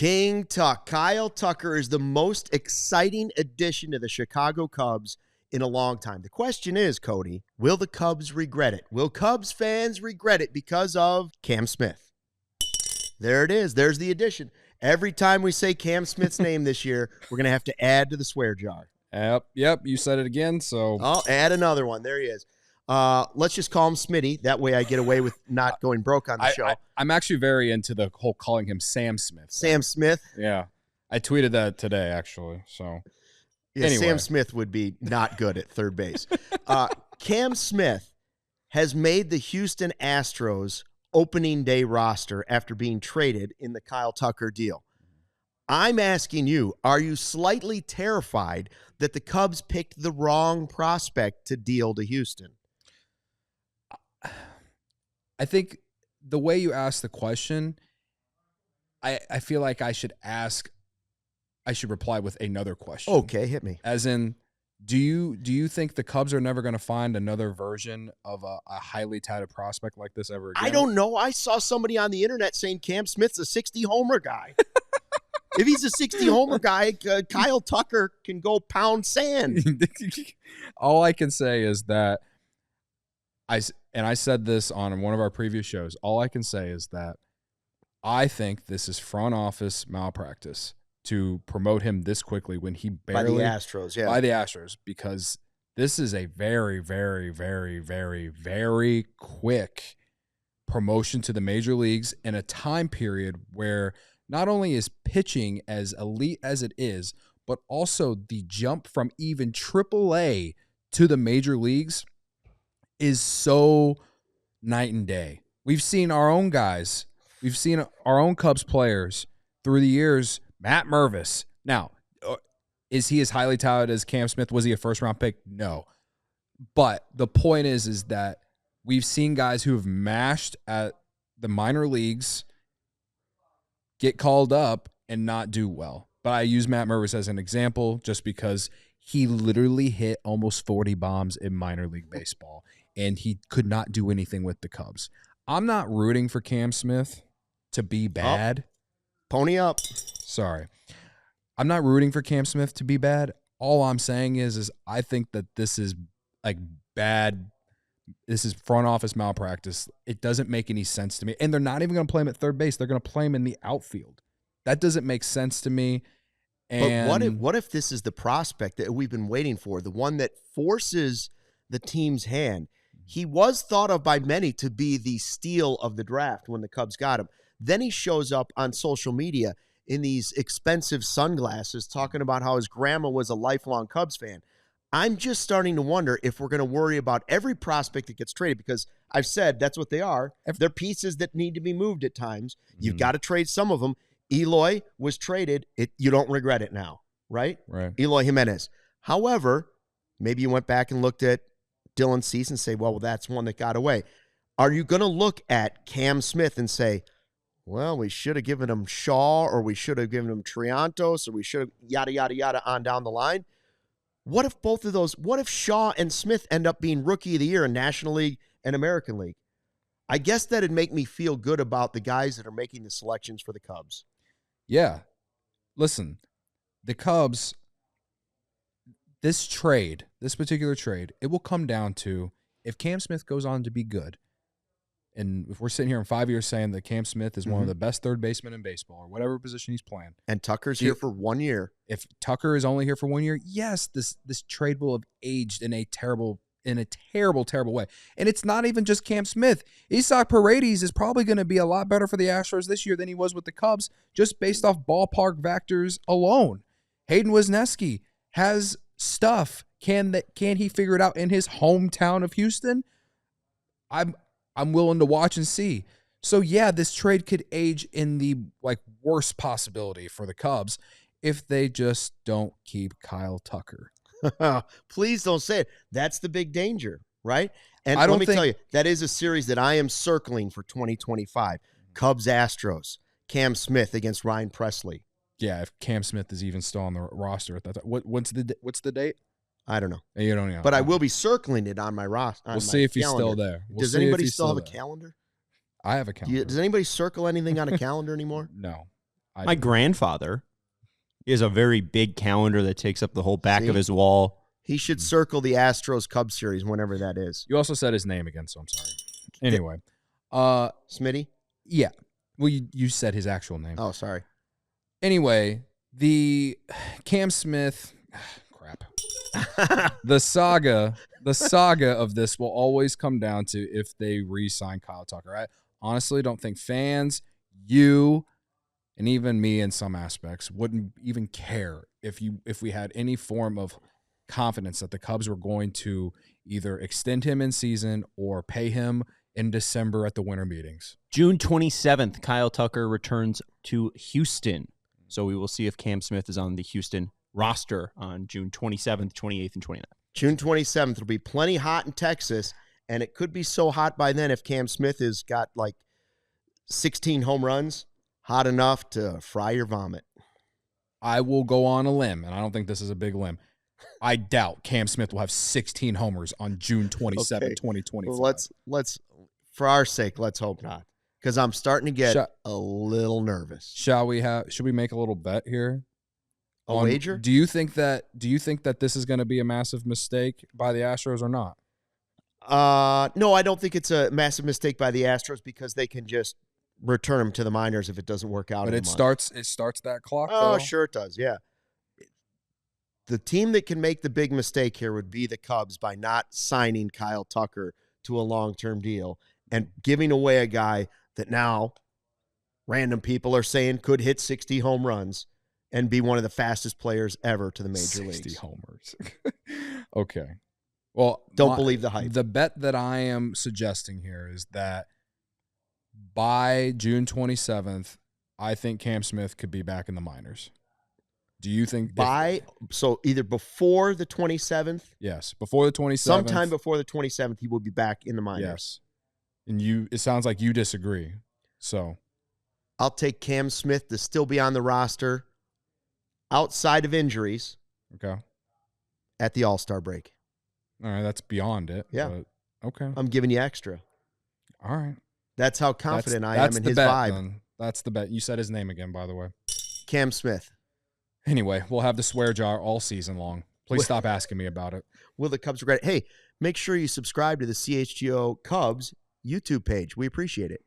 King Tuck. Kyle Tucker is the most exciting addition to the Chicago Cubs in a long time. The question is, Cody, will the Cubs regret it? Will Cubs fans regret it because of Cam Smith? There it is. There's the addition. Every time we say Cam Smith's name this year, we're going to have to add to the swear jar. Yep. You said it again, so. I'll add another one. There he is. Let's just call him Smitty. That way I get away with not going broke on the show. I'm actually very into the whole calling him Sam Smith. Sam Smith? Yeah. I tweeted that today, actually. So, yeah, anyway. Sam Smith would be not good at third base. Cam Smith has made the Houston Astros opening day roster after being traded in the Kyle Tucker deal. I'm asking you, are you slightly terrified that the Cubs picked the wrong prospect to deal to Houston? I think the way you asked the question, I feel like I should reply with another question. Okay, hit me. As in, do you think the Cubs are never going to find another version of a highly touted prospect like this ever again? I don't know. I saw somebody on the internet saying Cam Smith's a 60-homer guy. If he's a 60-homer guy, Kyle Tucker can go pound sand. All I can say is that I said this on one of our previous shows. All I can say is that I think this is front office malpractice to promote him this quickly when he barely by the Astros, yeah. By the Astros, because this is a very, very, very, very, very quick promotion to the major leagues in a time period where not only is pitching as elite as it is, but also the jump from even AAA to the major leagues is so night and day. We've seen our own guys. We've seen our own Cubs players through the years. Matt Mervis. Now, is he as highly touted as Cam Smith? Was he a first-round pick? No. But the point is that we've seen guys who have mashed at the minor leagues get called up and not do well. But I use Matt Mervis as an example just because he literally hit almost 40 bombs in minor league baseball, and he could not do anything with the Cubs. I'm not rooting for Cam Smith to be bad. Pony up. Sorry. I'm not rooting for Cam Smith to be bad. All I'm saying is I think that this is like bad. This is front office malpractice. It doesn't make any sense to me. And they're not even going to play him at third base. They're going to play him in the outfield. That doesn't make sense to me. And but what if this is the prospect that we've been waiting for, the one that forces the team's hand? He was thought of by many to be the steal of the draft when the Cubs got him. Then he shows up on social media in these expensive sunglasses talking about how his grandma was a lifelong Cubs fan. I'm just starting to wonder if we're going to worry about every prospect that gets traded, because I've said that's what they are. They're pieces that need to be moved at times. You've got to trade some of them. Eloy was traded. You don't regret it now, right? Right. Eloy Jimenez. However, maybe you went back and looked at Dylan Cease and say, well, that's one that got away. Are you going to look at Cam Smith and say, well, we should have given him Shaw, or we should have given him Triantos, or we should have yada, yada, yada on down the line? What if both of those, what if Shaw and Smith end up being Rookie of the Year in National League and American League? I guess that'd make me feel good about the guys that are making the selections for the Cubs. Yeah. Listen, the Cubs, this particular trade, it will come down to if Cam Smith goes on to be good, and if we're sitting here in 5 years saying that Cam Smith is one of the best third basemen in baseball, or whatever position he's playing. And Tucker's here for 1 year. If Tucker is only here for 1 year, yes, this trade will have aged in a terrible, terrible way. And it's not even just Cam Smith. Isaac Paredes is probably going to be a lot better for the Astros this year than he was with the Cubs, just based off ballpark factors alone. Hayden Wesneski has stuff. Can he figure it out in his hometown of Houston? I'm willing to watch and see. So yeah, this trade could age in the worst possibility for the Cubs if they just don't keep Kyle Tucker. Please don't say it. That's the big danger, right? And let me tell you, that is a series that I am circling for 2025. Cubs Astros, Cam Smith against Ryan Presley. Yeah, if Cam Smith is even still on the roster at that time. What's the date? I don't know. You don't know. But I will be circling it on my roster. We'll see if he's still there. Does anybody still have a calendar? I have a calendar. Does anybody circle anything on a calendar anymore? No. My grandfather, he has a very big calendar that takes up the whole back of his wall. He should circle the Astros Cubs series whenever that is. You also said his name again, so I'm sorry. Anyway. Smitty? Yeah. Well, you said his actual name. Oh, sorry. Anyway, the Cam Smith, crap. The saga of this will always come down to if they re-sign Kyle Tucker. I honestly don't think fans, you, and even me in some aspects wouldn't even care if we had any form of confidence that the Cubs were going to either extend him in season or pay him in December at the winter meetings. June 27th, Kyle Tucker returns to Houston. So we will see if Cam Smith is on the Houston roster on June 27th, 28th, and 29th. June 27th will be plenty hot in Texas, and it could be so hot by then if Cam Smith has got like 16 home runs, hot enough to fry your vomit. I will go on a limb, and I don't think this is a big limb. I doubt Cam Smith will have 16 homers on June 27, 2024. Well, let's for our sake, let's hope not, because I'm starting to get a little nervous. Should we make a little bet here? A wager? Do you think that this is going to be a massive mistake by the Astros or not? No, I don't think it's a massive mistake by the Astros because they can just return him to the minors if it doesn't work out. But it starts that clock. Oh, though. Sure it does. Yeah. The team that can make the big mistake here would be the Cubs by not signing Kyle Tucker to a long-term deal and giving away a guy that now random people are saying could hit 60 home runs and be one of the fastest players ever to the major leagues. 60 homers. Okay. Well, don't believe the hype. The bet that I am suggesting here is that by June 27th, I think Cam Smith could be back in the minors. Do you think so either before the 27th? Yes, before the 27th. Sometime before the 27th, he will be back in the minors. Yes. And it sounds like you disagree. So I'll take Cam Smith to still be on the roster outside of injuries. Okay. At the All-Star break. All right, that's beyond it. Yeah. But, okay. I'm giving you extra. All right. That's how confident I am in his vibe. Then. That's the bet. You said his name again, by the way. Cam Smith. Anyway, we'll have the swear jar all season long. Please stop asking me about it. Will the Cubs regret it? Hey, make sure you subscribe to the CHGO Cubs YouTube page. We appreciate it.